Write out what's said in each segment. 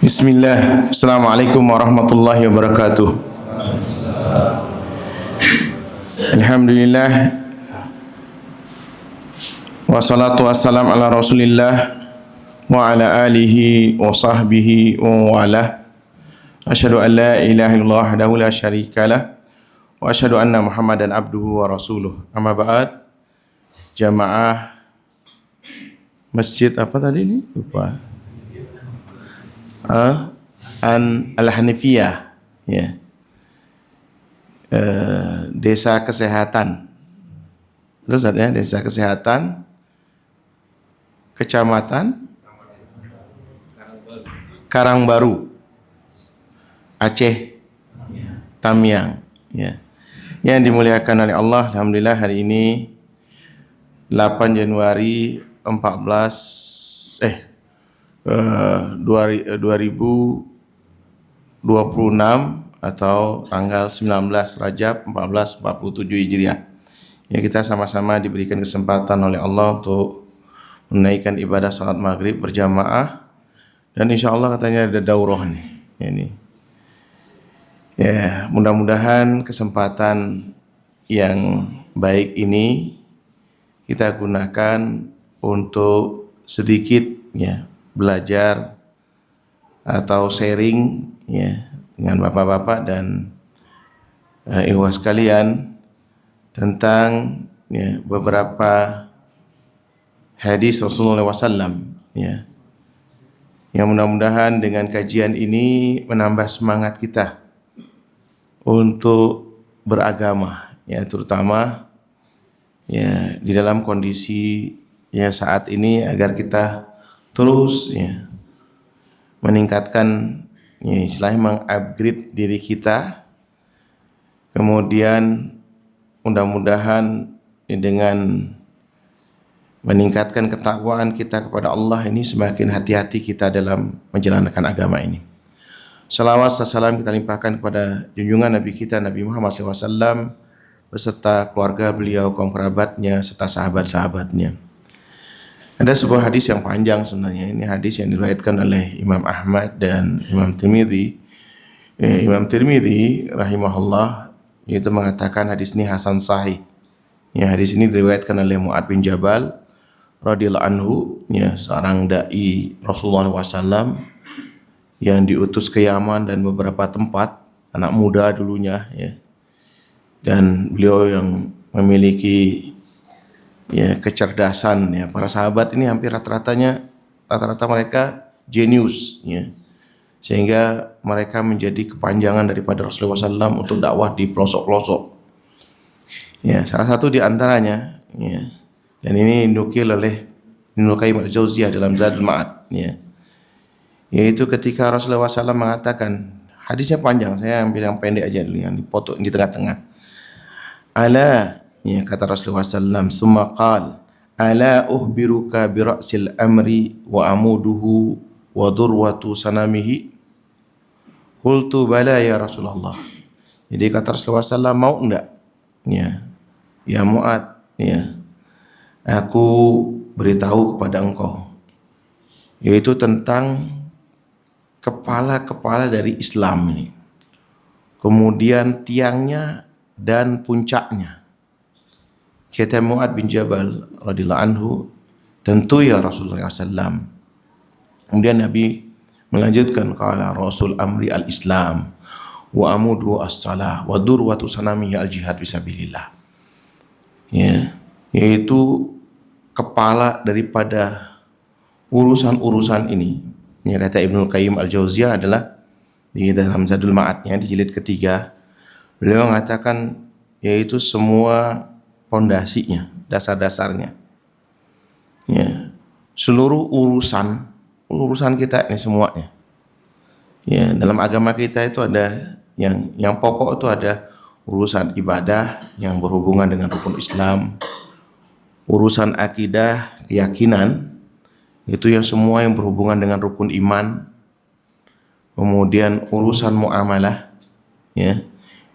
Bismillah. Assalamualaikum warahmatullahi wabarakatuh. Alhamdulillah. Wassalatu wassalam ala rasulillah wa ala alihi wa sahbihi wa wala. Asyhadu an la ilaha illallah wahdahu la syarikalah wa asyhadu anna Muhammadan abduhu wa rasuluh. Amma ba'd. Jamaah Masjid apa tadi ini? Lupa. Al-Hanifiyah, ya. Desa Kesehatan. Terus ya, Desa Kesehatan, Kecamatan Karangbaru, Aceh, Tamiang, ya. Yang dimuliakan oleh Allah, alhamdulillah hari ini 8 Januari 2026 atau tanggal 19 Rajab 1447 Hijriah. Ya, kita sama-sama diberikan kesempatan oleh Allah untuk menunaikan ibadah salat maghrib berjamaah, dan insya Allah katanya ada daurah nih. Ini ya, mudah-mudahan kesempatan yang baik ini kita gunakan untuk sedikit ya belajar atau sharing ya dengan bapak-bapak dan ikhwah sekalian tentang ya beberapa hadis Rasulullah SAW ya, yang mudah-mudahan dengan kajian ini menambah semangat kita untuk beragama ya, terutama ya di dalam kondisi ya saat ini, agar kita terus ya meningkatkan ya, istilahnya mengupgrade diri kita, kemudian mudah-mudahan ya, dengan meningkatkan ketakwaan kita kepada Allah ini semakin hati-hati kita dalam menjalankan agama ini. Salawat dan salam kita limpahkan kepada junjungan Nabi kita Nabi Muhammad SAW beserta keluarga beliau, kaum kerabatnya, serta sahabat-sahabatnya. Ada sebuah hadis yang panjang sebenarnya. Ini hadis yang diriwayatkan oleh Imam Ahmad dan Imam Tirmidzi. Imam Tirmidzi rahimahullah yaitu mengatakan hadis ini hasan sahih. Ya, hadis ini diriwayatkan oleh Mu'ad bin Jabal radhiyallahu anhu, ya, seorang dai Rasulullah SAW yang diutus ke Yaman dan beberapa tempat, anak muda dulunya ya. Dan beliau yang memiliki ya kecerdasan ya. Para sahabat ini hampir rata-rata mereka jenius ya, sehingga mereka menjadi kepanjangan daripada Rasulullah SAW untuk dakwah di pelosok-pelosok ya. Salah satu di antaranya ya, dan ini dinukil oleh Ibnu Qayyim al-Jauziyah dalam Zadul Ma'ad ya, yaitu ketika Rasulullah SAW mengatakan, hadisnya panjang, saya ambil yang pendek aja dulu, yang dipotong di tengah-tengah. Ala, ya, kata Rasulullah SAW, summa qal, ala uhbiruka bi ra'sil amri wa amuduhu wa durwatu sanamihi. Qultu bala ya Rasulullah. Jadi kata Rasulullah SAW, mau enggak? Ya Mu'ad, ya, aku beritahu kepada engkau, yaitu tentang kepala-kepala dari Islam ini, kemudian tiangnya dan puncaknya. Kata Mu'ad bin Jabal radhiyallahu anhu, tentu ya Rasulullah SAW. Kemudian Nabi melanjutkan, qala Rasul amri al-Islam wa amudu as-salah wa durwatu sanamihi al-jihad fisabilillah. Ya, yaitu kepala daripada urusan-urusan ini. Ya, kata Ibnu Qayyim al-Jauziyah adalah di dalam Zadul Ma'adnya di jilid ketiga, beliau mengatakan yaitu semua pondasinya, dasar-dasarnya. Ya, seluruh urusan kita ini semuanya. Ya, dalam agama kita itu ada yang pokok itu ada urusan ibadah yang berhubungan dengan rukun Islam, urusan akidah, keyakinan, itu yang semua yang berhubungan dengan rukun iman. Kemudian urusan muamalah, ya,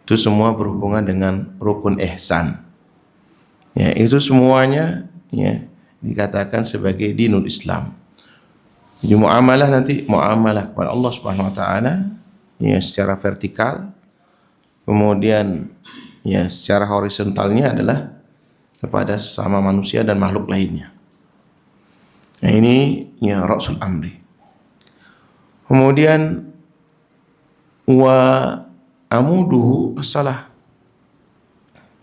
itu semua berhubungan dengan rukun ihsan. Ya, itu semuanya ya dikatakan sebagai dinul Islam. Jadi muamalah nanti muamalah kepada Allah Subhanahu wa taala ya secara vertikal, kemudian ya secara horizontalnya adalah kepada sesama manusia dan makhluk lainnya. Nah, ini ya Rasul Amri. Kemudian wa amuduhu as-salah.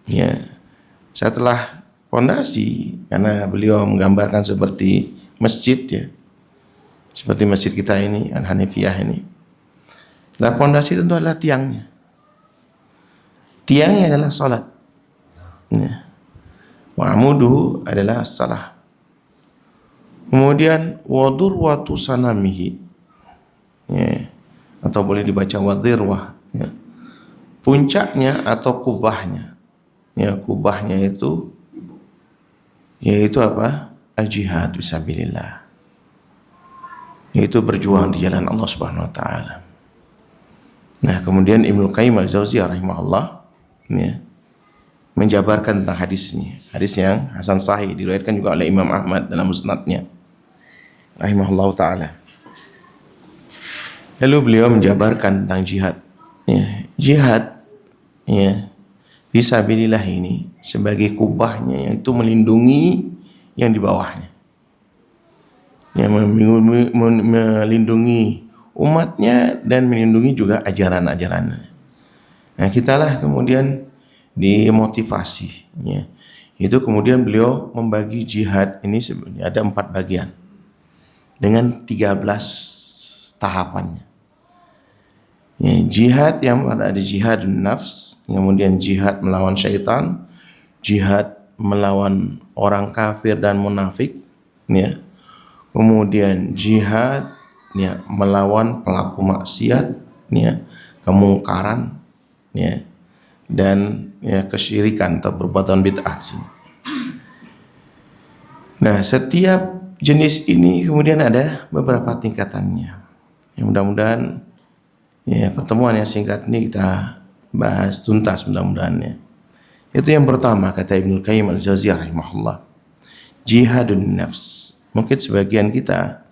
Ya, setelah pondasi, karena beliau menggambarkan seperti masjid ya, seperti masjid kita ini Al-Hanifiyah ini. Nah, pondasi tentu adalah tiangnya. Tiangnya adalah salat. Ya. Wa amuduhu adalah as-salah. Kemudian wadurwatu sanamihi. Ya. Atau boleh dibaca wadirwah ya. Puncaknya atau kubahnya. Ya, kubahnya itu yaitu apa? Al-jihad fisabilillah. Yaitu berjuang di jalan Allah Subhanahu wa taala. Nah, kemudian Ibnu Qayyim Al-Jauziyah rahimahullah ya, menjabarkan tentang hadisnya. Hadis yang hasan sahih diriwayatkan juga oleh Imam Ahmad dalam musnadnya rahimahullah taala. Lalu beliau menjabarkan tentang jihad. Ya, jihad ya fisabilillah ini sebagai kubahnya yang itu melindungi yang di bawahnya. Yang melindungi umatnya dan melindungi juga ajaran-ajarannya. Nah, kitalah kemudian dimotivasi ya. Itu kemudian beliau membagi jihad ini sebenarnya ada 4 bagian dengan 13 tahapannya. Ya, jihad yang ada jihadun nafs, kemudian jihad melawan syaitan, jihad melawan orang kafir dan munafik, ya. Kemudian jihad ya melawan pelaku maksiat, ya, kemungkaran, ya, dan ya kesyirikan atau perbuatan bid'ah sini. Nah, setiap jenis ini kemudian ada beberapa tingkatannya. Ya, mudah-mudahan ya pertemuan yang singkat ini kita bahas tuntas mudah-mudahan ya. Itu yang pertama kata Ibnu Qayyim Al-Jauziyah rahimahullah. Jihadun nafs. Mungkin sebagian kita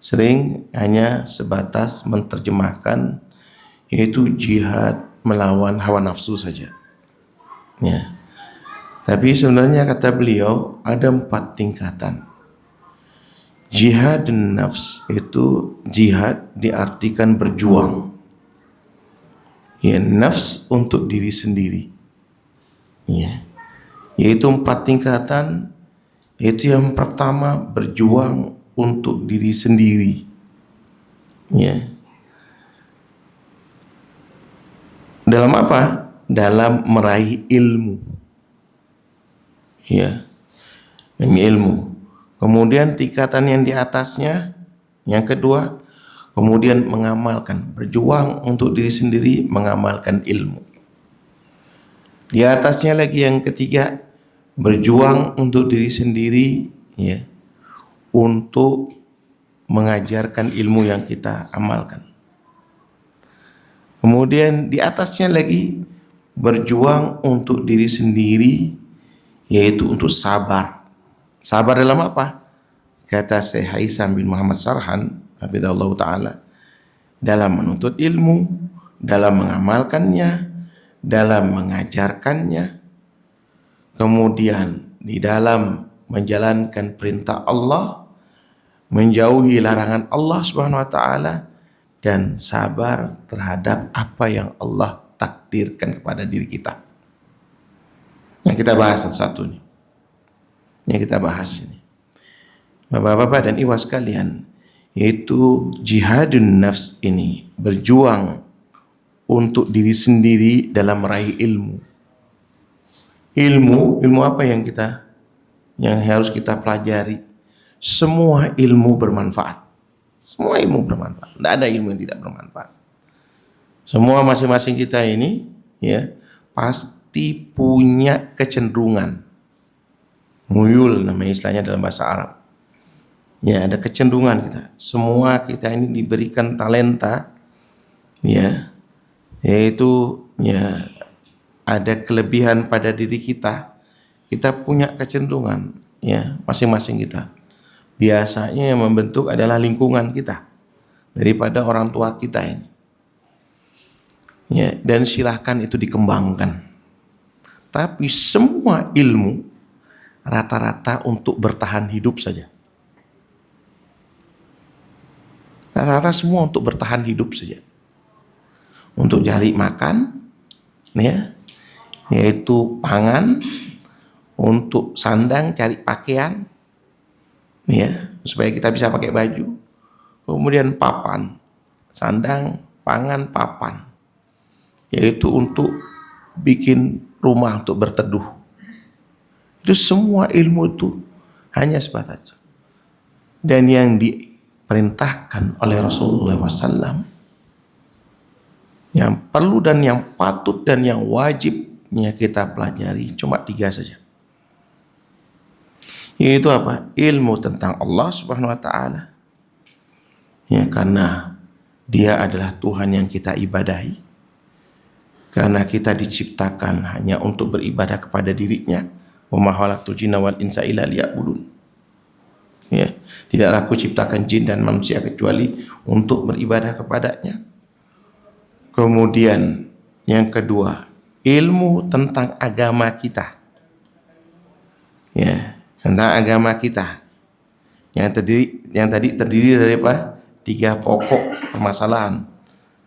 sering hanya sebatas menerjemahkan yaitu jihad melawan hawa nafsu saja. Ya. Tapi sebenarnya kata beliau ada 4 tingkatan. Jihadun nafs itu jihad diartikan berjuang. Ya, nafs untuk diri sendiri. Ya. Yaitu 4 tingkatan. Yaitu yang pertama berjuang untuk diri sendiri. Ya. Dalam apa? Dalam meraih ilmu. Ya. Demi ilmu. Kemudian tingkatan yang di atasnya, yang kedua, kemudian mengamalkan, berjuang untuk diri sendiri, mengamalkan ilmu. Di atasnya lagi yang ketiga, berjuang untuk diri sendiri, ya, untuk mengajarkan ilmu yang kita amalkan. Kemudian di atasnya lagi berjuang untuk diri sendiri, yaitu untuk sabar. Sabar dalam apa? Kata Syekh Haitham bin Muhammad Sarhan, hafizahullah ta'ala, dalam menuntut ilmu, dalam mengamalkannya, dalam mengajarkannya, kemudian di dalam menjalankan perintah Allah, menjauhi larangan Allah Subhanahu wa taala, dan sabar terhadap apa yang Allah takdirkan kepada diri kita. Yang kita bahas satu-satu nih. Yang kita bahas ini. Bapak-bapak dan ibu sekalian, yaitu jihadun nafs ini, berjuang untuk diri sendiri dalam meraih ilmu. Ilmu apa yang harus kita pelajari? Semua ilmu bermanfaat. Semua ilmu bermanfaat. Tidak ada ilmu yang tidak bermanfaat. Semua masing-masing kita ini ya pasti punya kecenderungan. Muyul namanya istilahnya dalam bahasa Arab. Ya, ada kecenderungan kita. Semua kita ini diberikan talenta ya, yaitu ya ada kelebihan pada diri kita. Kita punya kecenderungan ya masing-masing kita. biasanya yang membentuk adalah lingkungan kita daripada orang tua kita ini. Ya, dan silahkan itu dikembangkan. Tapi semua ilmu rata-rata untuk bertahan hidup saja. Rata-rata semua untuk bertahan hidup saja. Untuk cari makan, ya, yaitu pangan, untuk sandang, cari pakaian, ya, supaya kita bisa pakai baju. Kemudian papan, sandang, pangan, papan, yaitu untuk bikin rumah untuk berteduh. Itu semua ilmu itu hanya sebatas. Dan yang diperintahkan oleh Rasulullah SAW, yang perlu dan yang patut dan yang wajibnya kita pelajari cuma 3 saja. Yaitu apa? Ilmu tentang Allah Subhanahu wa taala. Ya, karena Dia adalah Tuhan yang kita ibadahi. Karena kita diciptakan hanya untuk beribadah kepada dirinya. Wa ma khalaqtul jinna wal insa illa liya'budun. Ya, tidaklah aku ciptakan jin dan manusia kecuali untuk beribadah kepadanya. Kemudian yang kedua, ilmu tentang agama kita. Ya, tentang agama kita. Yang tadi terdiri dari apa? 3 pokok permasalahan.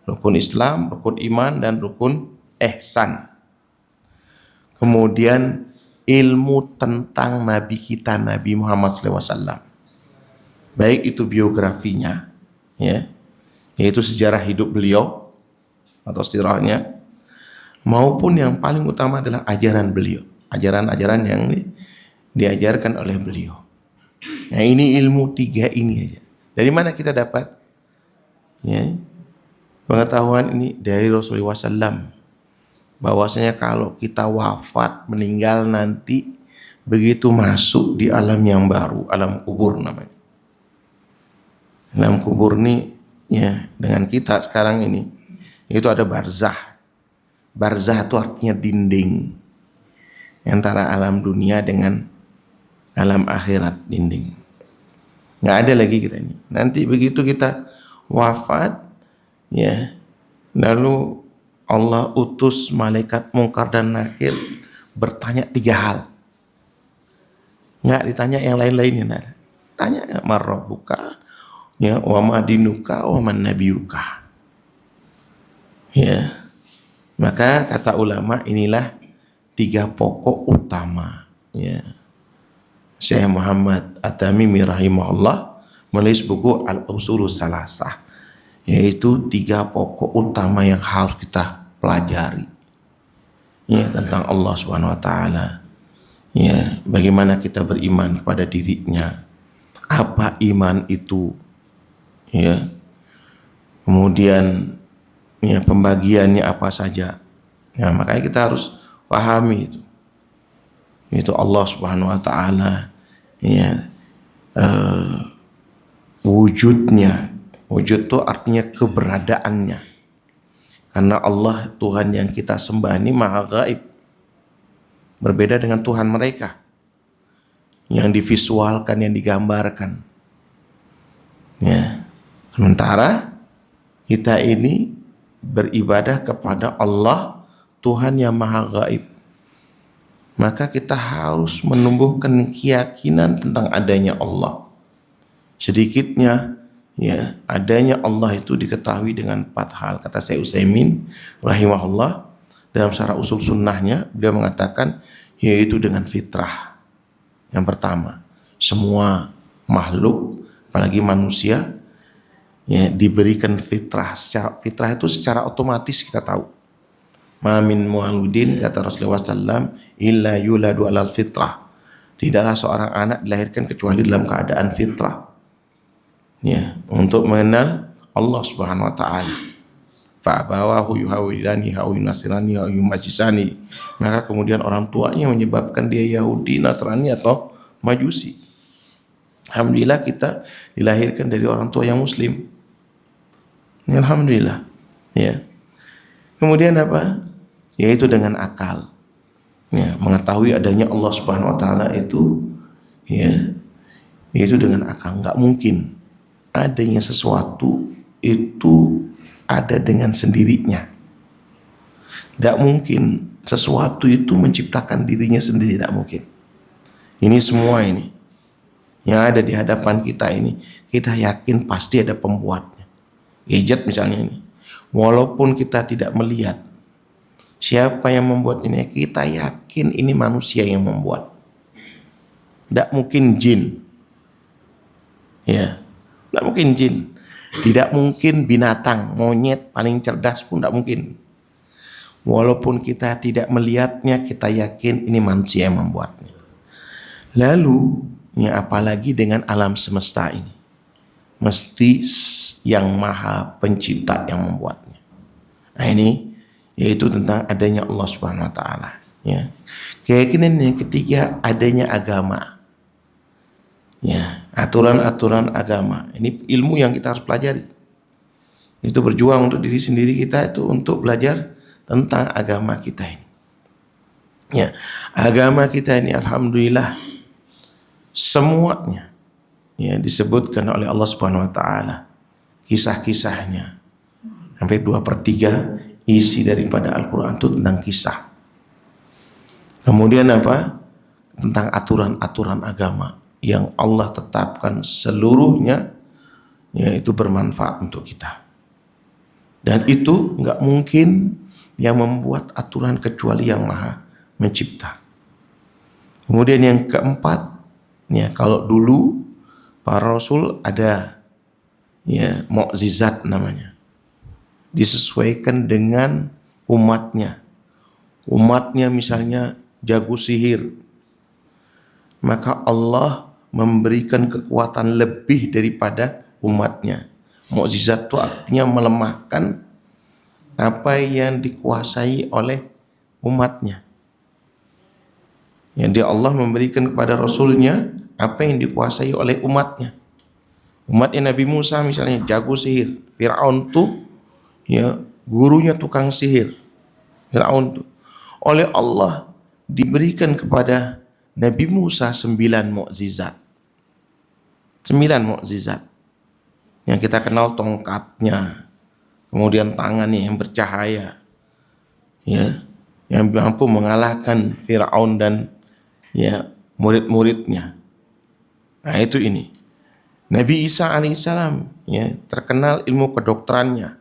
Rukun Islam, rukun iman, dan rukun ihsan. Kemudian ilmu tentang Nabi kita, Nabi Muhammad SAW. Baik itu biografinya, ya, yaitu sejarah hidup beliau atau sirahnya, maupun yang paling utama adalah ajaran beliau, ajaran-ajaran yang diajarkan oleh beliau. Nah, ini ilmu 3 ini aja. Dari mana kita dapat? Ya, pengetahuan ini dari Rasulullah SAW, bahwasanya kalau kita wafat, meninggal nanti, begitu masuk di alam yang baru, alam kubur namanya. Alam kubur ini, ya, dengan kita sekarang ini, itu ada barzah. Barzah itu artinya dinding antara alam dunia dengan alam akhirat, dinding. Nggak ada lagi kita ini. Nanti begitu kita wafat, ya, lalu Allah utus malaikat Munkar dan Nakir bertanya 3 hal. Nggak ditanya yang lain-lainnya. Nah. Tanya marrabbuka, ya, wa madinuka, wa man nabiyuka. Ya, maka kata ulama inilah 3 pokok utama. Ya, Syekh Muhammad At-Tamimi rahimahullah menulis buku Al-Usulus Salasah, yaitu 3 pokok utama yang harus kita pelajari, ya, tentang Allah Subhanahu wa taala. Ya, bagaimana kita beriman kepada dirinya, apa iman itu, ya, kemudian, ya, pembagiannya apa saja. Ya, makanya kita harus pahami itu Allah Subhanahu wa taala, ya, wujudnya. Wujud itu artinya keberadaannya. Karena Allah, Tuhan yang kita sembah ini maha gaib, berbeda dengan Tuhan mereka yang divisualkan, yang digambarkan. Ya, sementara kita ini beribadah kepada Allah, Tuhan yang maha gaib. Maka kita harus menumbuhkan keyakinan tentang adanya Allah. Sedikitnya, ya, adanya Allah itu diketahui dengan 4 hal. Kata Syekh Utsaimin rahimahullah dalam syarah usul sunnahnya, beliau mengatakan yaitu dengan fitrah. Yang pertama, semua makhluk, apalagi manusia, ya, diberikan fitrah. Fitrah itu secara otomatis kita tahu. Ma min mu'aludin, kata Rasulullah SAW, illa yuladu alal fitrah. Tidaklah seorang anak dilahirkan kecuali dalam keadaan fitrah, ya, untuk mengenal Allah Subhanahu wa taala. Fa abawahu yuhawidani au yunasirani au yumajisani. Maka kemudian orang tuanya menyebabkan dia Yahudi, Nasrani atau Majusi. Alhamdulillah kita dilahirkan dari orang tua yang muslim. Alhamdulillah, ya. Kemudian apa? Yaitu dengan akal. Ya, mengetahui adanya Allah Subhanahu wa taala itu, ya, Yaitu dengan akal. Nggak mungkin adanya sesuatu itu ada dengan sendirinya. Tidak mungkin sesuatu itu menciptakan dirinya sendiri, tidak mungkin. Ini semua ini yang ada di hadapan kita ini, kita yakin pasti ada pembuatnya. Gadget misalnya ini, walaupun kita tidak melihat siapa yang membuat ini, kita yakin ini manusia yang membuat. Tidak mungkin jin. Ya, tidak mungkin jin. Tidak mungkin binatang, monyet paling cerdas pun tidak mungkin. Walaupun kita tidak melihatnya, kita yakin ini manusia yang membuatnya. Lalu, ya apalagi dengan alam semesta ini. Mesti yang maha pencipta yang membuatnya. Nah ini, yaitu tentang adanya Allah Subhanahu Wa Taala. Ya. Keyakinan yang ketiga, adanya agama. Ya, aturan-aturan agama. Ini ilmu yang kita harus pelajari. Itu berjuang untuk diri sendiri kita, itu untuk belajar tentang agama kita ini. Ya, agama kita ini alhamdulillah semuanya ya disebutkan oleh Allah Subhanahu Wa Taala. Kisah-kisahnya hampir 2/3 isi daripada Al-Quran itu tentang kisah. Kemudian apa? Tentang aturan-aturan agama yang Allah tetapkan seluruhnya, yaitu bermanfaat untuk kita. Dan itu nggak mungkin yang membuat aturan kecuali yang maha mencipta. Kemudian yang keempat, ya kalau dulu para rasul ada ya mukjizat namanya, disesuaikan dengan umatnya. Umatnya misalnya jago sihir, maka Allah memberikan kekuatan lebih daripada umatnya. Mukjizat itu artinya melemahkan apa yang dikuasai oleh umatnya. Yang Allah memberikan kepada Rasulnya apa yang dikuasai oleh umatnya. Umatnya Nabi Musa misalnya jago sihir. Fir'aun tuh ya gurunya tukang sihir. Fir'aun tuh oleh Allah diberikan kepada Nabi Musa 9 mukjizat. 9 mukjizat. Yang kita kenal tongkatnya, kemudian tangannya yang bercahaya, ya, yang mampu mengalahkan Fir'aun dan ya murid-muridnya. Nah itu ini. Nabi Isa alaihissalam ya terkenal ilmu kedokterannya.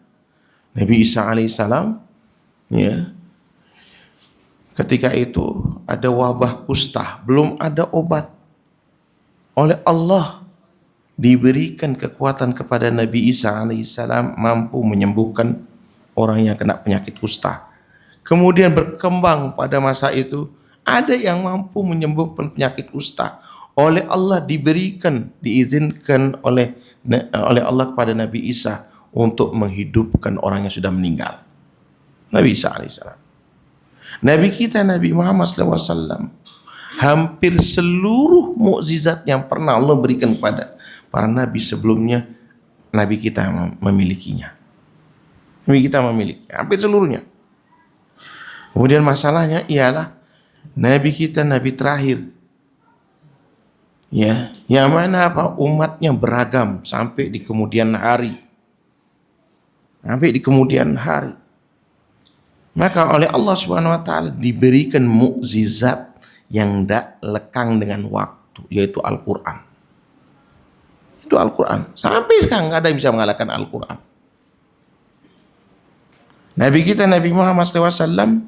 Nabi Isa alaihissalam ya ketika itu ada wabah kusta, belum ada obat. Oleh Allah diberikan kekuatan kepada Nabi Isa alaihissalam mampu menyembuhkan orang yang kena penyakit kusta. Kemudian berkembang pada masa itu ada yang mampu menyembuhkan penyakit kusta. Oleh Allah diberikan, diizinkan oleh Allah kepada Nabi Isa untuk menghidupkan orang yang sudah meninggal. Nabi Isa alaihissalam. Nabi kita Nabi Muhammad SAW hampir seluruh mukjizat yang pernah Allah berikan kepada para nabi sebelumnya, nabi kita memilikinya. Nabi kita memiliki hampir seluruhnya. Kemudian masalahnya ialah nabi kita nabi terakhir. Ya, yang mana apa umatnya beragam sampai di kemudian hari. Sampai di kemudian hari. Maka oleh Allah Subhanahu Wa Taala diberikan mukjizat yang tidak lekang dengan waktu, yaitu Al-Quran. Itu Al-Quran. Sampai sekarang nggak ada yang bisa mengalahkan Al-Quran. Nabi kita Nabi Muhammad SAW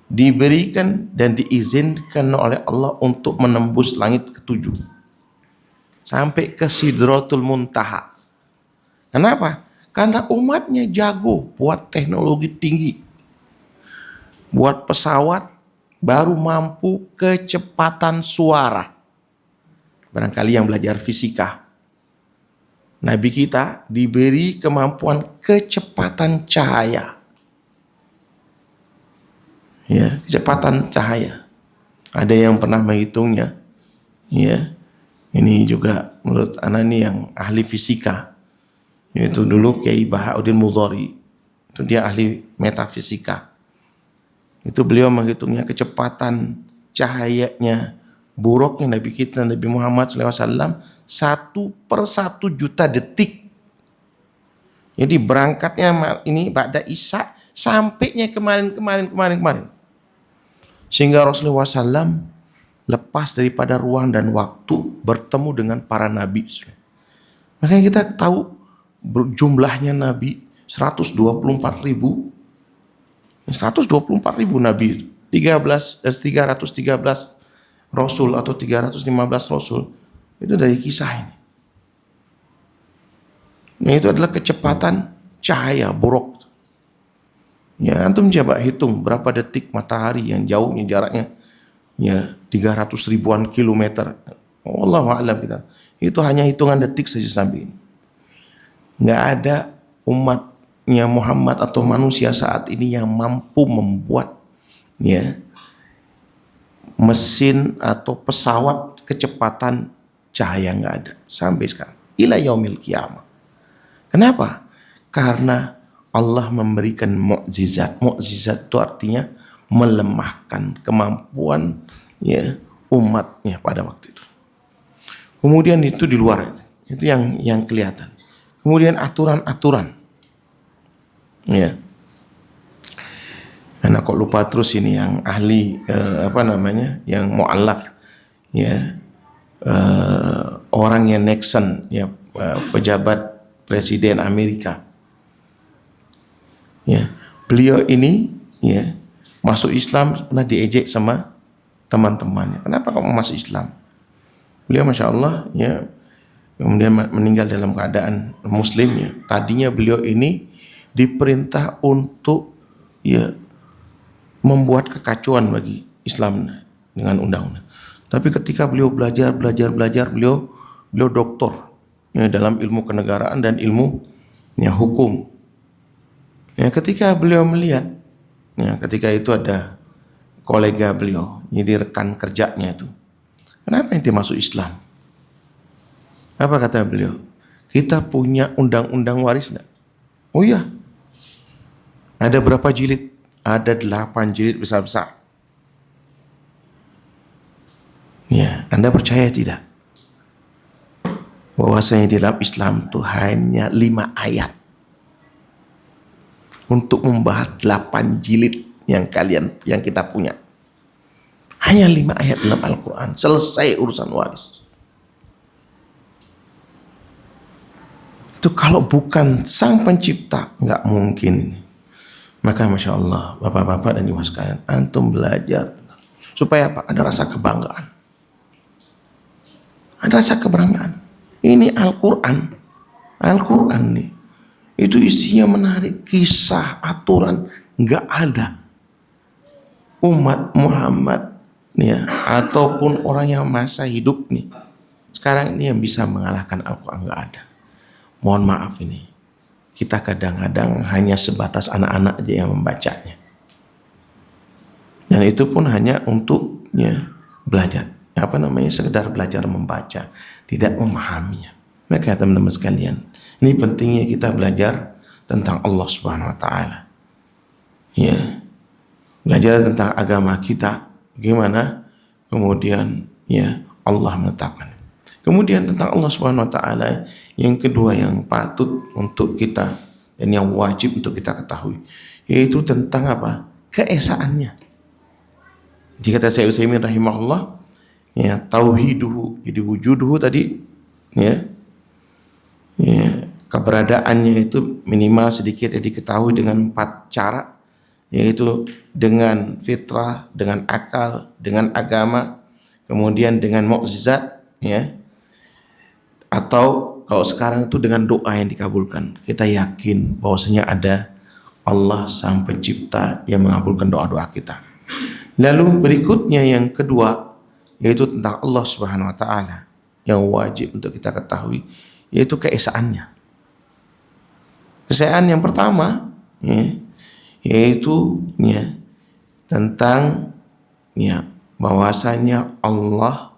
diberikan dan diizinkan oleh Allah untuk menembus langit ketujuh sampai ke Sidratul Muntaha. Kenapa? Karena umatnya jago buat teknologi tinggi, buat pesawat baru mampu kecepatan suara. Barangkali yang belajar fisika, Nabi kita diberi kemampuan kecepatan cahaya. Ya, kecepatan cahaya. Ada yang pernah menghitungnya. Ya. Ini juga menurut anak ini yang ahli fisika. Yaitu dulu Kiai Bahauddin Mudhari. Itu dia ahli metafisika. Itu beliau menghitungnya kecepatan cahayanya buruknya Nabi kita Nabi Muhammad SAW 1/1 juta detik. Jadi berangkatnya ini ba'da Isya, sampainya kemarin. Sehingga Rasulullah SAW lepas daripada ruang dan waktu bertemu dengan para nabi. Makanya kita tahu jumlahnya nabi 124.000. 124.000 nabi, 313 rasul atau 315 rasul. Itu dari kisah ini. Nah, itu adalah kecepatan cahaya borok. Ya, antum coba hitung berapa detik matahari yang jauhnya jaraknya 300 ribuan kilometer. Wallahu a'lam kita. Itu hanya hitungan detik saja sampai ini. Nggak ada umatnya Muhammad atau manusia saat ini yang mampu membuat mesin atau pesawat kecepatan cahaya, nggak ada sampai sekarang. Ila yaumil qiyamah. Kenapa? Karena Allah memberikan mukjizat. Mukjizat itu artinya melemahkan kemampuan umatnya pada waktu itu. Kemudian itu di luar, itu yang kelihatan. Kemudian aturan-aturan. Karena kok lupa terus ini yang ahli yang mu'allaf orangnya Nixon, pejabat Presiden Amerika. Beliau ini masuk Islam pernah diejek sama teman-temannya. Kenapa kamu masuk Islam? Beliau Masya Allah kemudian meninggal dalam keadaan Muslim. Tadinya beliau ini diperintah untuk membuat kekacauan bagi Islam dengan undang-undang. Tapi ketika beliau belajar, beliau doktor dalam ilmu kenegaraan dan ilmu hukum. Ketika beliau melihat, ketika itu ada kolega beliau, jadi rekan kerjanya itu, kenapa ente masuk Islam? Apa kata beliau? Kita punya undang-undang waris enggak? Oh iya. Ada berapa jilid? Ada 8 jilid besar-besar. Anda percaya tidak? Bahwasanya di dalam Islam itu hanya 5 ayat untuk membahas 8 jilid yang kita punya. Hanya 5 ayat dalam Al-Quran, selesai urusan waris. Itu kalau bukan Sang Pencipta, nggak mungkin ini. Maka Masya Allah, bapak-bapak dan ibu sekalian, antum belajar supaya apa? Ada rasa kebanggaan. Ada rasa kebanggaan. Ini Al-Quran nih. Itu isinya menarik, kisah, aturan, nggak ada umat Muhammad ataupun orang yang masa hidup nih sekarang ini yang bisa mengalahkan Al-Quran, nggak ada. Mohon maaf ini, kita kadang-kadang hanya sebatas anak-anak aja yang membacanya, dan itu pun hanya untuk belajar, sekedar belajar membaca, tidak memahaminya. Maka teman-teman sekalian, ini pentingnya kita belajar tentang Allah Subhanahu Wa Taala, belajar tentang agama kita, bagaimana kemudian Allah menetapkan. Kemudian tentang Allah Subhanahu Wa Taala, yang kedua yang patut untuk kita dan yang wajib untuk kita ketahui, yaitu tentang apa? Keesaannya. Jika kata Syekh Utsaimin rahimahullah, tauhiduhu, jadi wujuduhu tadi, keberadaannya itu minimal sedikit diketahui dengan 4 cara, yaitu dengan fitrah, dengan akal, dengan agama, kemudian dengan mukjizat, atau kalau sekarang itu dengan doa yang dikabulkan. Kita yakin bahwasanya ada Allah Sang Pencipta yang mengabulkan doa-doa kita. Lalu berikutnya yang kedua, yaitu tentang Allah Subhanahu Wa Taala yang wajib untuk kita ketahui, yaitu keesaannya. Keesaan yang pertama, yaitu tentang bahwasanya Allah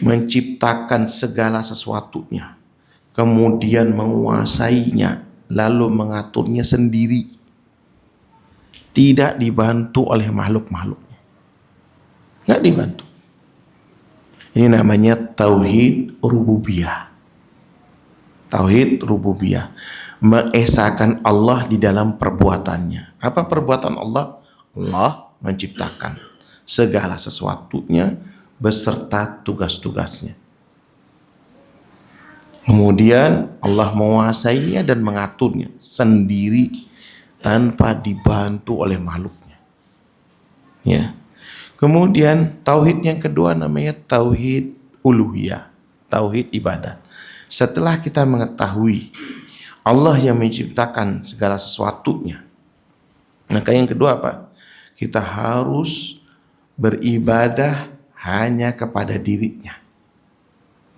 menciptakan segala sesuatunya, kemudian menguasainya, lalu mengaturnya sendiri, tidak dibantu oleh makhluk-makhluknya, nggak dibantu. Ini namanya tauhid rububiyah. Tauhid rububiyah, mengesahkan Allah di dalam perbuatannya. Apa perbuatan Allah? Allah menciptakan segala sesuatunya beserta tugas-tugasnya. Kemudian Allah menguasainya dan mengaturnya sendiri tanpa dibantu oleh makhluknya. Ya. Kemudian tauhid yang kedua namanya tauhid uluhiyah, tauhid ibadah. Setelah kita mengetahui Allah yang menciptakan segala sesuatunya, maka yang kedua apa? Kita harus beribadah hanya kepada dirinya.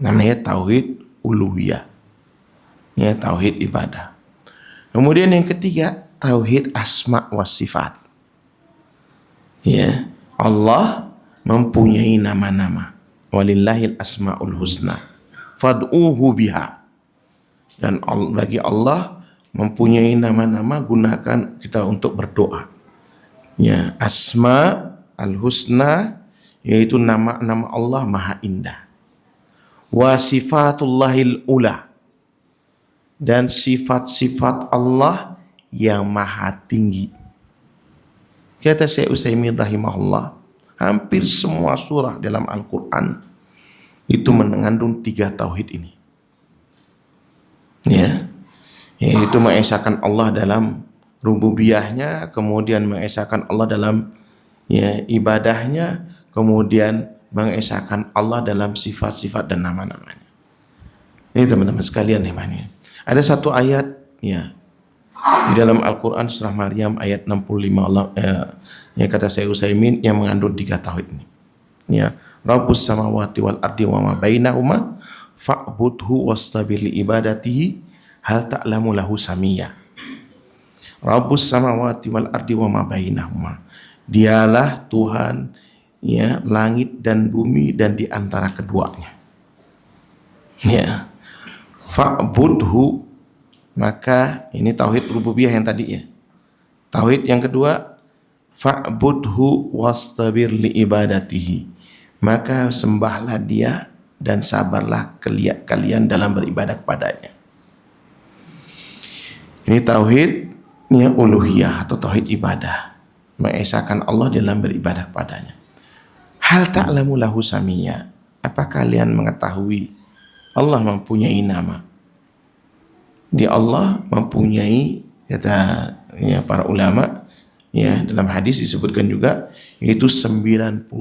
Namanya tauhid uluhiyah. Ya, tauhid ibadah. Kemudian yang ketiga, tauhid asma wa sifat. Ya, Allah mempunyai nama-nama. Walillahil asmaul husna fad'uhu biha. Dan bagi Allah mempunyai nama-nama, gunakan kita untuk berdoa. Ya, asma al-husna yaitu nama-nama Allah maha indah. Wa sifatullahil ula, dan sifat-sifat Allah yang maha tinggi. Kata Syekh Utsaimin rahimahullah, hampir semua surah dalam Al-Quran itu mengandung 3 tauhid ini. Ya, yaitu mengesahkan Allah dalam rububiyahnya, kemudian mengesahkan Allah dalam ibadahnya, kemudian mengesahkan Allah dalam sifat-sifat dan nama-namanya. Ini teman-teman sekalian imannya. Ada satu ayat di dalam Al-Quran surah Maryam ayat 65 Allah yang kata Syekh Utsaimin yang mengandung 3 tauhid ini. Ya, Rabbus samawati wal ardi wa ma bainahuma fa'budhu wastabir li ibadatihi hal ta'lamu lahu samiyya. Rabbus samawati wal ardi wa ma bainahuma. Dialah Tuhan langit dan bumi dan di antara keduanya. Ya. Fa'budhu, maka ini tauhid rububiyah yang tadi ya. Tauhid yang kedua, fa'budhu wastabir li ibadatihi. Maka sembahlah dia dan sabarlah kalian dalam beribadah kepadanya. Ini tauhid uluhiyah atau tauhid ibadah, mengesahkan Allah dalam beribadah kepadanya. Hal ta'lamu lahu samiyya, apa kalian mengetahui Allah mempunyai nama? Di Allah mempunyai, kata para ulama dalam hadis disebutkan juga, yaitu 99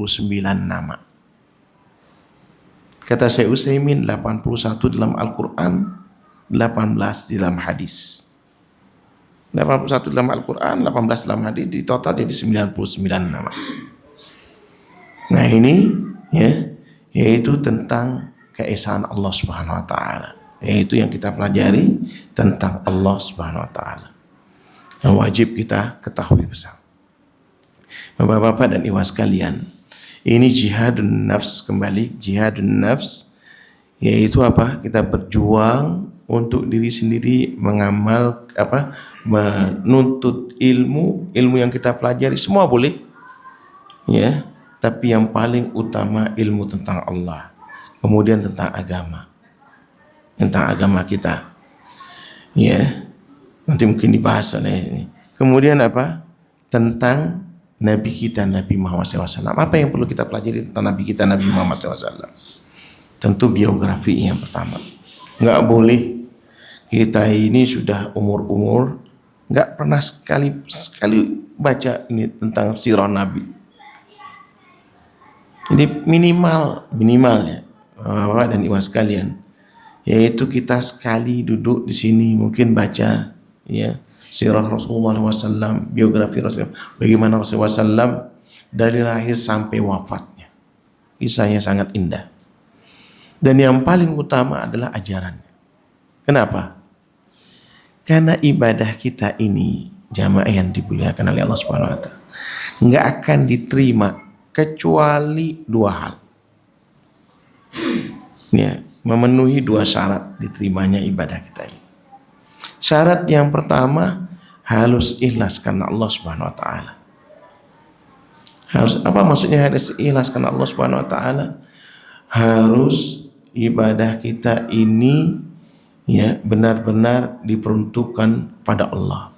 nama. Kata Syekh Utsaimin 81 dalam Al-Quran, 18 dalam hadis. 81 dalam Al-Quran, 18 dalam hadis, di total jadi 99 nama. Nah ini yaitu tentang keesaan Allah Subhanahu wa taala. Yaitu yang kita pelajari tentang Allah Subhanahu wa taala. Yang wajib kita ketahui bersama. Bapak-bapak dan ibu sekalian, ini jihadun nafs, kembali jihadun nafs, yaitu apa? Kita berjuang untuk diri sendiri, mengamal menuntut ilmu yang kita pelajari semua boleh. Ya, tapi yang paling utama ilmu tentang Allah. Kemudian tentang agama. Tentang agama kita. Ya. Nanti mungkin dibahas oleh ini. Kemudian apa? Tentang Nabi kita, Nabi Muhammad SAW. Apa yang perlu kita pelajari tentang Nabi kita, Nabi Muhammad SAW? Tentu biografi yang pertama. Nggak boleh kita ini sudah umur-umur nggak pernah sekali baca ini tentang sirah Nabi. Jadi minimal ya, Bapak dan Ibu sekalian, yaitu kita sekali duduk di sini mungkin baca sirah Rasulullah SAW, biografi Rasulullah, bagaimana Rasulullah SAW dari lahir sampai wafatnya. Kisahnya sangat indah. Dan yang paling utama adalah ajarannya. Kenapa? Karena ibadah kita ini, jamaah yang dimuliakan oleh Allah Subhanahu wa taala, enggak akan diterima kecuali 2 hal. Memenuhi 2 syarat diterimanya ibadah kita ini. Syarat yang pertama, harus ikhlas karena Allah Subhanahu wa taala. Harus apa maksudnya harus ikhlas karena Allah Subhanahu wa taala? harus ibadah kita ini ya benar-benar diperuntukkan pada Allah.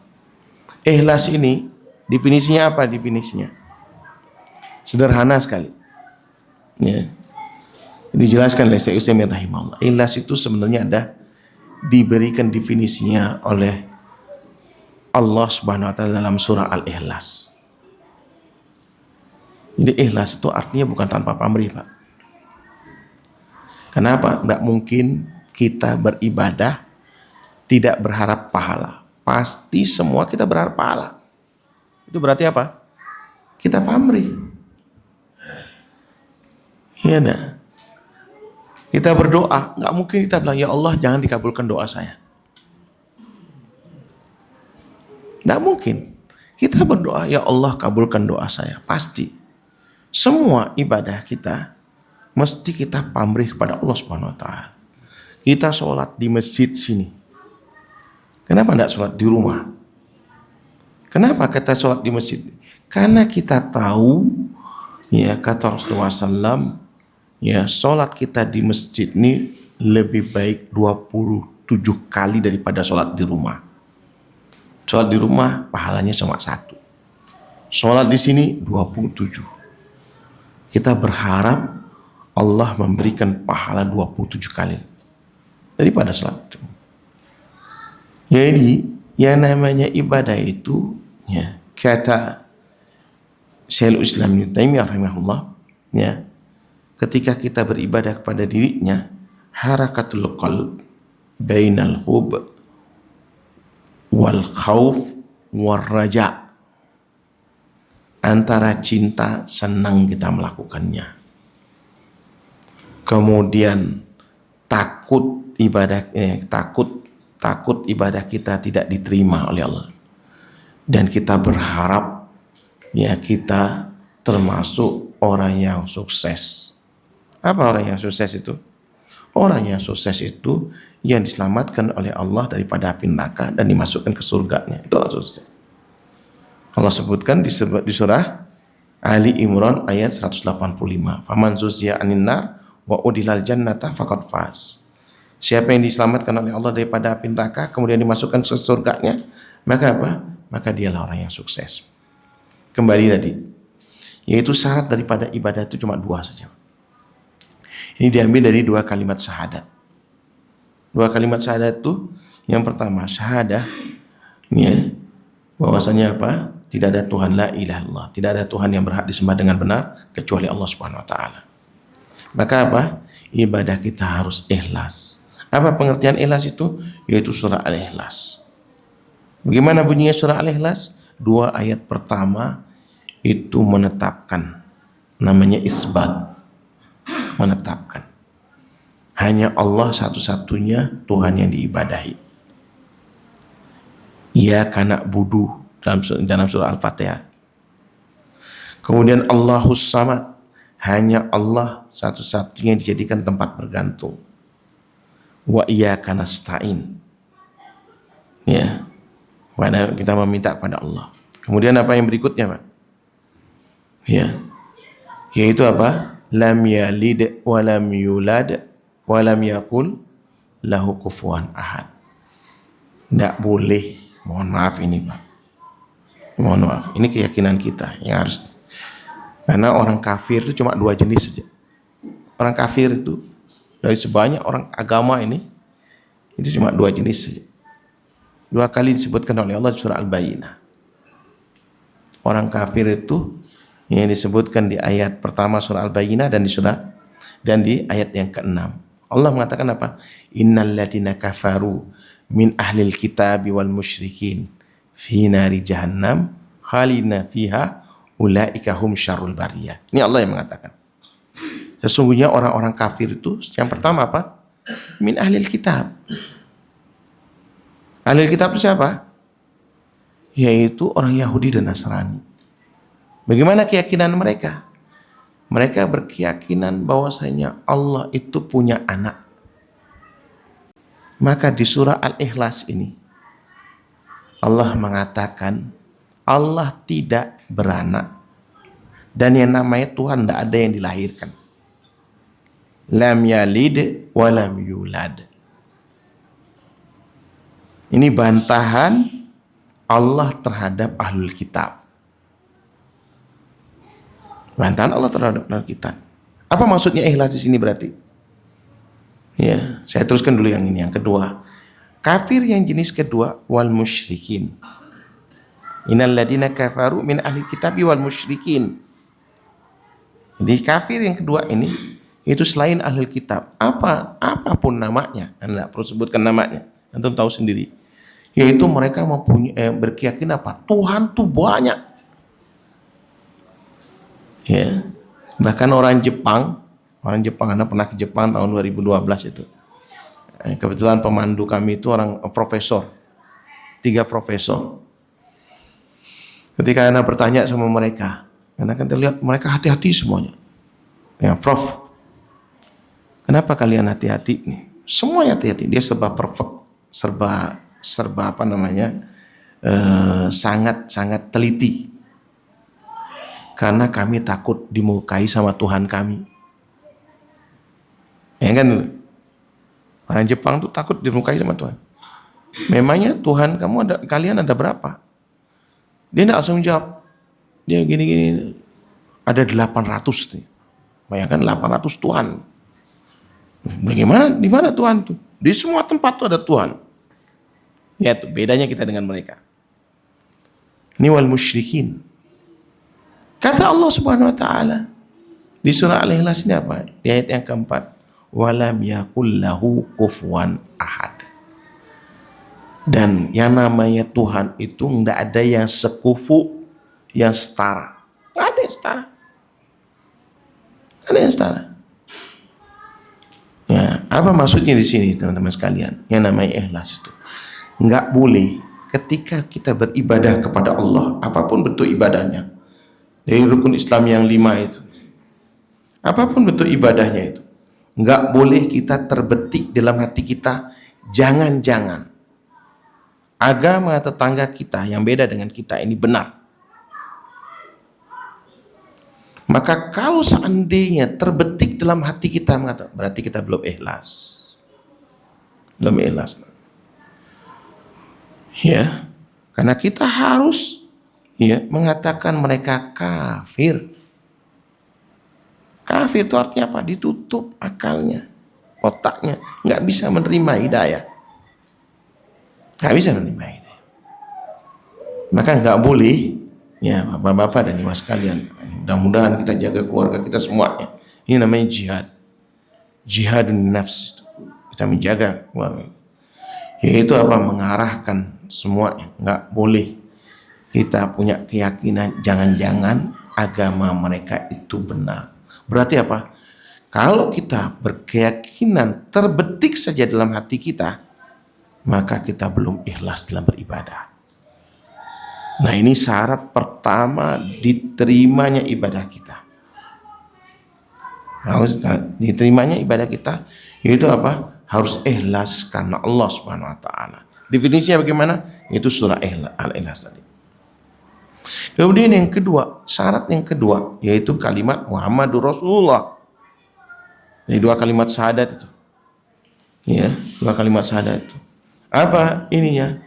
Ikhlas ini definisinya apa? Definisinya sederhana sekali. Ya. Dijelaskan oleh Syekh Utsaimin rahimahullah. Ikhlas itu sebenarnya ada diberikan definisinya oleh Allah Subhanahu wa taala dalam surah Al-Ikhlas. Jadi ikhlas itu artinya bukan tanpa pamrih, Pak. Kenapa? Tidak mungkin kita beribadah tidak berharap pahala. Pasti semua kita berharap pahala. Itu berarti apa? Kita pamrih. Iya enggak? Kita berdoa, nggak mungkin kita bilang, ya Allah jangan dikabulkan doa saya. Nggak mungkin. Kita berdoa, ya Allah kabulkan doa saya. Pasti. Semua ibadah kita mesti kita pamrih kepada Allah Subhanahu wa taala. Kita sholat di masjid sini. Kenapa tidak sholat di rumah? Kenapa kita sholat di masjid? Karena kita tahu, ya kata Rasulullah SAW, ya sholat kita di masjid ini lebih baik 27 kali daripada sholat di rumah. Sholat di rumah pahalanya cuma 1. Sholat di sini 27. Kita berharap Allah memberikan pahala 27 kali daripada sholat. Jadi yang namanya ibadah itu, ya, kata Syekhul Islam Ibnu Taimiyah rahimahullah, ya, ketika kita beribadah kepada dirinya, harakatul qalb bainal hub wal khauf war raja, antara cinta senang kita melakukannya, kemudian takut ibadah kita tidak diterima oleh Allah, dan kita berharap ya kita termasuk orang yang sukses. Apa orang yang sukses itu? Orang yang sukses itu yang diselamatkan oleh Allah daripada api neraka dan dimasukkan ke surganya. Itu orang sukses. Allah sebutkan di surah Ali Imran ayat 185. Faman zuziya anin nar wa udilal jannata faqad faz. Siapa yang diselamatkan oleh Allah daripada api neraka kemudian dimasukkan ke surganya, maka apa? Maka dialah orang yang sukses. Kembali tadi, yaitu syarat daripada ibadah itu cuma 2 saja. Ini diambil dari 2 kalimat syahadat. 2 kalimat syahadat itu, yang pertama syahadah, ya, bahwasanya apa? Tidak ada Tuhan, la ilaha illallah. Tidak ada Tuhan yang berhak disembah dengan benar kecuali Allah Subhanahu wa taala. Maka apa? Ibadah kita harus ikhlas. Apa pengertian ikhlas itu? Yaitu surah Al-Ikhlas. Bagaimana bunyinya surah Al-Ikhlas? 2 ayat pertama itu menetapkan, namanya isbat, menetapkan hanya Allah satu-satunya Tuhan yang diibadahi. Ia kana budu dalam surah Al-Fatihah. Kemudian Allahus Samad, hanya Allah satu-satunya yang dijadikan tempat bergantung. Wa iyyaka nasta'in, ya, pada kita meminta kepada Allah. Kemudian apa yang berikutnya, Pak? Ya, yaitu apa? Lam yalid wa lam yulad wa lam yakul lahu kufuwan ahad. Tidak boleh, mohon maaf ini, Pak. Mohon maaf, ini keyakinan kita yang harus. Karena orang kafir itu cuma 2 jenis saja. Orang kafir itu dari sebanyak orang agama ini, itu cuma 2 jenis saja. 2 kali disebutkan oleh Allah di surah Al-Bayyinah. Orang kafir itu yang disebutkan di ayat pertama surah Al-Bayyinah dan di ayat yang ke-6. Allah mengatakan apa? Innal ladzina kafaru min ahlil kitabi wal musyrikin fi nari jahannam khalidina fiha ulaika hum syarrul bariyah. Ini Allah yang mengatakan. Sesungguhnya orang-orang kafir itu yang pertama apa? Min ahlil kitab. Ahlil kitab itu siapa? Yaitu orang Yahudi dan Nasrani. Bagaimana keyakinan mereka? Mereka berkeyakinan bahwasanya Allah itu punya anak. Maka di surah Al-Ikhlas ini Allah mengatakan Allah tidak beranak dan yang namanya Tuhan tidak ada yang dilahirkan. lam yalid wa lam yulad. Ini bantahan Allah terhadap ahlul kitab. Bantahan Allah terhadap ahlul kitab. Apa maksudnya ikhlas di sini berarti? Ya, saya teruskan dulu yang ini, yang kedua. Kafir yang jenis kedua, wal musyrikin. Innal ladina kafaru min ahli kitabi wal musyrikin. Jadi kafir yang kedua ini itu selain ahli kitab, apapun namanya, Anda perlu sebutkan namanya, antum tahu sendiri. Yaitu mereka mempunyai berkeyakinan apa? Tuhan tuh banyak. Ya. Bahkan orang Jepang Anda pernah ke Jepang tahun 2012 itu. Kebetulan pemandu kami itu orang profesor. 3 profesor. Ketika Anda bertanya sama mereka, Anda kan terlihat mereka hati-hati semuanya. Ya, Prof, kenapa kalian hati-hati nih? Semuanya hati-hati. Dia serba perfect, serba apa namanya, sangat teliti. Karena kami takut dimurkai sama Tuhan kami. Ya kan? Orang Jepang tuh takut dimurkai sama Tuhan. Memangnya Tuhan kalian ada berapa? Dia tidak langsung jawab. Dia gini-gini. Ada 800 nih. Bayangkan 800 Tuhan. Bagaimana? Di mana Tuhan tuh? Di semua tempat tuh ada Tuhan. Ya tuh bedanya kita dengan mereka. Ini wal musyrikin. Kata Allah Subhanahu wa taala di surah Al-Ikhlas ini apa? Di ayat yang keempat, walam yakul lahu kufuwan ahad. Dan yang namanya Tuhan itu enggak ada yang sekufu, yang setara. Enggak ada yang setara. Ada yang setara. Ya, apa maksudnya di sini teman-teman sekalian? Yang namanya ikhlas itu enggak boleh ketika kita beribadah kepada Allah, apapun bentuk ibadahnya, dari rukun Islam yang 5 itu, apapun bentuk ibadahnya itu, enggak boleh kita terbetik dalam hati kita, jangan-jangan agama tetangga kita yang beda dengan kita ini benar. Maka kalau seandainya terbetik dalam hati kita mengatakan, berarti kita belum ikhlas. Belum ikhlas. Ya, karena kita harus mengatakan mereka kafir. Kafir itu artinya apa? Ditutup akalnya, otaknya, nggak bisa menerima hidayah. Nggak bisa menerima hidayah. Maka nggak boleh, ya bapak-bapak dan ibu sekalian, mudah-mudahan kita jaga keluarga kita semuanya. Ini namanya jihad. Jihadun nafs. Kita menjaga keluarga. Yaitu apa? Mengarahkan semuanya. Nggak boleh kita punya keyakinan jangan-jangan agama mereka itu benar. Berarti apa? Kalau kita berkeyakinan terbetik saja dalam hati kita, maka kita belum ikhlas dalam beribadah. Nah, ini syarat pertama diterimanya ibadah kita. Harus diterimanya ibadah kita, yaitu apa? Harus ikhlas karena Allah Subhanahu wa taala. Definisinya bagaimana? Itu surah Al-Ikhlas tadi. Kemudian yang kedua, syarat yang kedua yaitu kalimat Muhammadur Rasulullah. Jadi 2 kalimat syahadat itu. Ya, 2 kalimat syahadat itu. Apa ininya?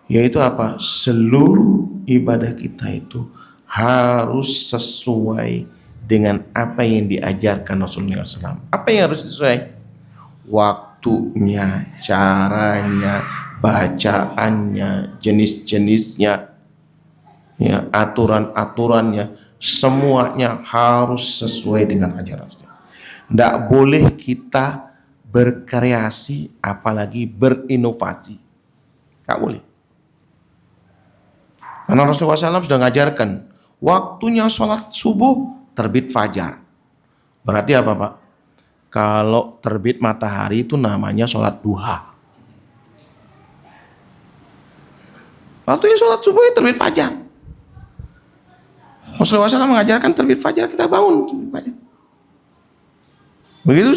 Yaitu apa? Seluruh ibadah kita itu harus sesuai dengan apa yang diajarkan Rasulullah SAW. Apa yang harus sesuai? Waktunya, caranya, bacaannya, jenis-jenisnya, ya, aturan-aturannya, semuanya harus sesuai dengan ajaran Rasulullah. Tidak boleh kita berkreasi, apalagi berinovasi. Tidak boleh. Karena Rasulullah SAW sudah mengajarkan waktunya sholat subuh terbit fajar. Berarti apa Pak? Kalau terbit matahari itu namanya sholat duha. Waktunya sholat subuh terbit fajar. Rasulullah SAW mengajarkan terbit fajar kita bangun terbit fajar. Begitu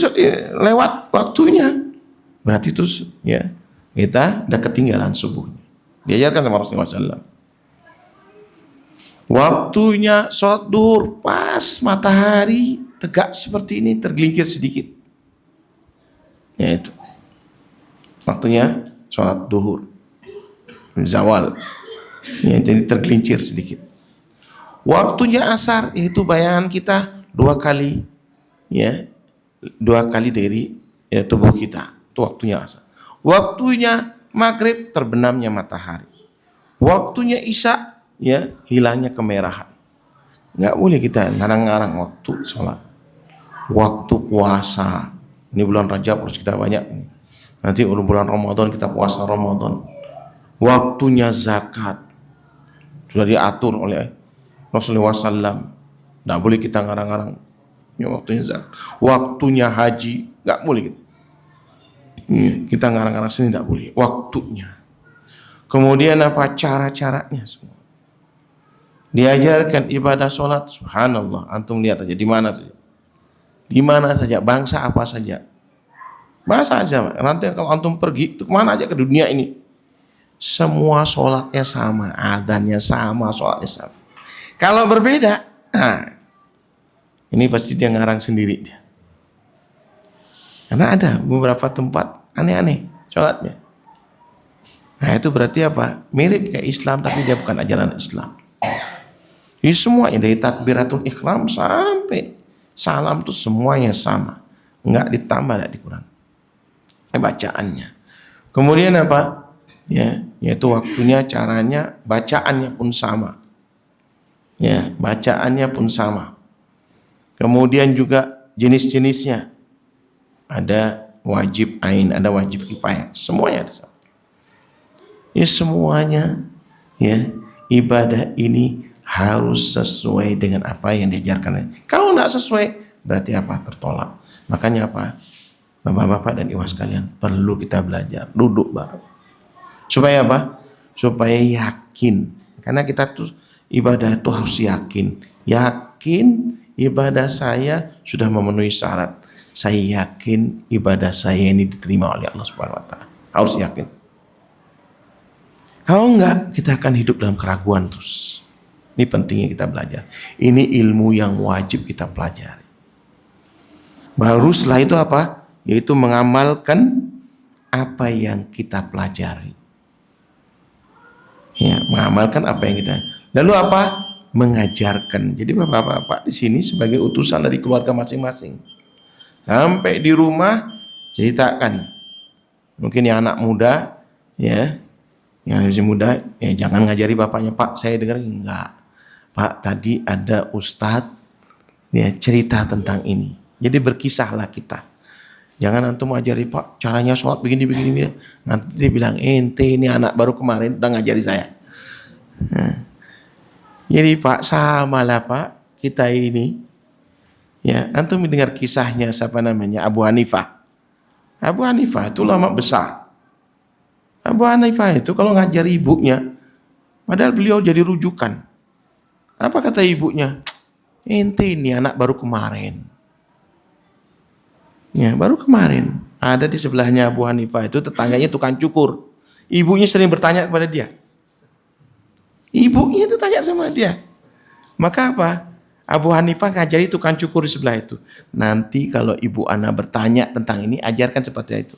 lewat waktunya, berarti itu ya kita udah ketinggalan subuhnya. Diajarkan sama Rasulullah SAW. Waktunya sholat duhur pas matahari tegak seperti ini tergelincir sedikit. Yaitu waktunya sholat duhur, zawal. Ya, jadi tergelincir sedikit. Waktunya asar, yaitu bayangan kita 2 kali, ya, 2 kali dari tubuh kita. Itu waktunya asar. Waktunya maghrib, terbenamnya matahari. Waktunya isya, ya, hilangnya kemerahan. Nggak boleh kita ngarang-ngarang waktu sholat. Waktu puasa, ini bulan Rajab harus kita banyak. Nanti bulan Ramadan kita puasa Ramadan. Waktunya zakat sudah diatur oleh Rasulullah SAW. Nggak boleh kita ngarang-ngarang. Ya, waktunya zakat. Waktunya haji, nggak boleh kita. Kita ngarang-ngarang sini nggak boleh. Waktunya. Kemudian apa cara-caranya semua. Diajarkan ibadah sholat, subhanallah. Antum lihat aja di mana saja. Di mana saja, bangsa apa saja. Bahasa aja, nanti kalau antum pergi kemana aja ke dunia ini, semua sholatnya sama, adzannya sama, sholatnya sama. Kalau berbeda, nah, ini pasti dia ngarang sendiri dia. Karena ada beberapa tempat aneh-aneh sholatnya. Nah itu berarti apa? Mirip kayak Islam tapi dia bukan ajaran Islam. Ini semuanya dari takbiratul ihram sampai salam tuh semuanya sama, nggak ditambah, nggak dikurang. Bacaannya. Kemudian apa? Ya, yaitu waktunya, caranya, bacaannya pun sama. Ya, bacaannya pun sama. Kemudian juga jenis-jenisnya. Ada wajib ain, ada wajib kifayah. Semuanya ada sama. Ya semuanya, ya, ibadah ini harus sesuai dengan apa yang diajarkan. Kalau nggak sesuai, berarti apa? Tertolak. Makanya apa? Bapak-bapak dan ibu sekalian, perlu kita belajar, duduk bareng. Supaya apa? Supaya yakin. Karena kita tuh ibadah itu harus yakin. Yakin ibadah saya sudah memenuhi syarat. Saya yakin ibadah saya ini diterima oleh Allah Subhanahu wa taala. Harus yakin. Kalau enggak, kita akan hidup dalam keraguan terus. Ini pentingnya kita belajar. Ini ilmu yang wajib kita pelajari. Baru setelah itu apa? Yaitu mengamalkan apa yang kita pelajari. Ya, mengamalkan apa yang kita. Lalu apa? Mengajarkan. Jadi bapak-bapak di sini sebagai utusan dari keluarga masing-masing. Sampai di rumah ceritakan. Mungkin yang anak muda, ya, yang masih muda, ya jangan ngajari bapaknya, Pak, saya dengar enggak. Pak, tadi ada ustadz, ya, cerita tentang ini. Jadi berkisahlah kita. Jangan antum ngajari, Pak, caranya sholat begini. Nanti dia bilang, ente ini anak baru kemarin udah ngajari saya. Nah, jadi Pak, samalah Pak, kita ini, ya, antum mendengar kisahnya siapa namanya? Abu Hanifah. Abu Hanifah itu ulama besar. Abu Hanifah itu kalau ngajari ibunya, padahal beliau jadi rujukan. Apa kata ibunya? Ente ini anak baru kemarin. Ya, baru kemarin ada di sebelahnya Abu Hanifah itu tetangganya tukang cukur. Ibunya sering bertanya kepada dia. Ibunya itu tanya sama dia. Maka apa? Abu Hanifah ngajari tukang cukur di sebelah itu. Nanti kalau ibu ana bertanya tentang ini, ajarkan seperti itu.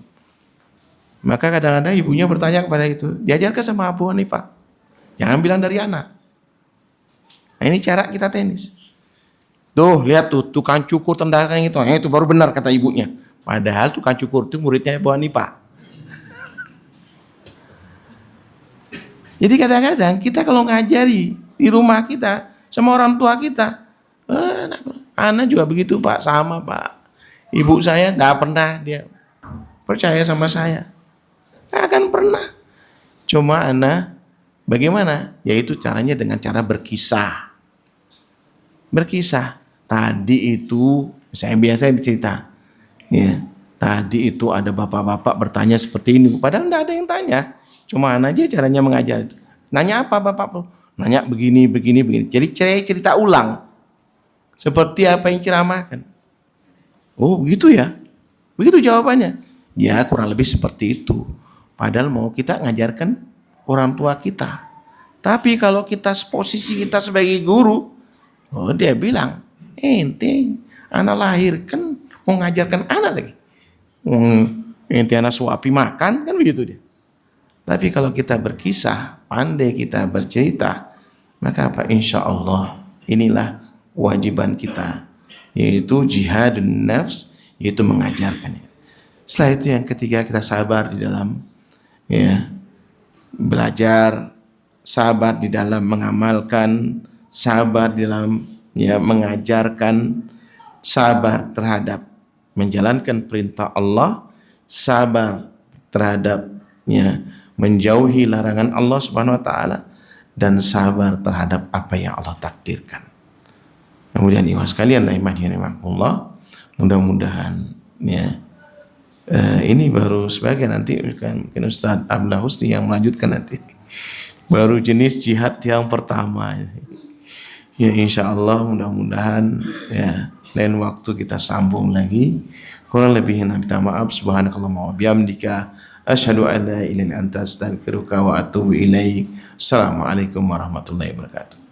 Maka kadang-kadang ibunya bertanya kepada itu, diajarkan sama Abu Hanifah. Jangan bilang dari anak. Nah, ini cara kita tenis. Tuh, lihat tuh, tukang cukur tendangan itu. Itu baru benar kata ibunya. Padahal tukang cukur itu muridnya Abu Hanifah. Jadi kadang-kadang kita kalau ngajari di rumah kita, sama orang tua kita, anak juga begitu Pak, sama Pak. Ibu saya gak pernah dia percaya sama saya. Gak akan pernah. Cuma anak bagaimana? Yaitu caranya dengan cara berkisah. Berkisah. Tadi itu, saya biasa bercerita, ya, tadi itu ada bapak-bapak bertanya seperti ini, padahal tidak ada yang tanya, cuma aja caranya mengajar itu. Nanya apa bapak? Nanya begini. Jadi cerita ulang, seperti apa yang ceramahkan. Oh begitu ya, begitu jawabannya. Ya kurang lebih seperti itu. Padahal mau kita ngajarkan orang tua kita. Tapi kalau kita posisi kita sebagai guru, oh dia bilang, ente anak lahirkan mau ngajarkan anak lagi. Intiana suapi makan kan begitu dia. Tapi kalau kita berkisah, pandai kita bercerita, maka apa? Insya Allah inilah kewajiban kita, yaitu jihadun nafs, yaitu mengajarkannya. Setelah itu yang ketiga, kita sabar di dalam ya belajar, sabar di dalam mengamalkan, sabar di dalam ya mengajarkan, sabar terhadap menjalankan perintah Allah, sabar terhadapnya menjauhi larangan Allah Subhanahu wa taala, dan sabar terhadap apa yang Allah takdirkan. Kemudian ikhwas sekalian rahimakumullah, mudah-mudahan ya ini baru sebagian, nanti mungkin Ustaz Abdullah Husni yang melanjutkan nanti. Baru jenis jihad yang pertama. Ya insya Allah mudah-mudahan ya lain waktu kita sambung lagi. Kurang lebihnya minta maaf. Subhanakallahumma wa bihamdika asyhadu an la ilaha illa anta astaghfiruka wa atubu ilaik. Assalamualaikum warahmatullahi wabarakatuh.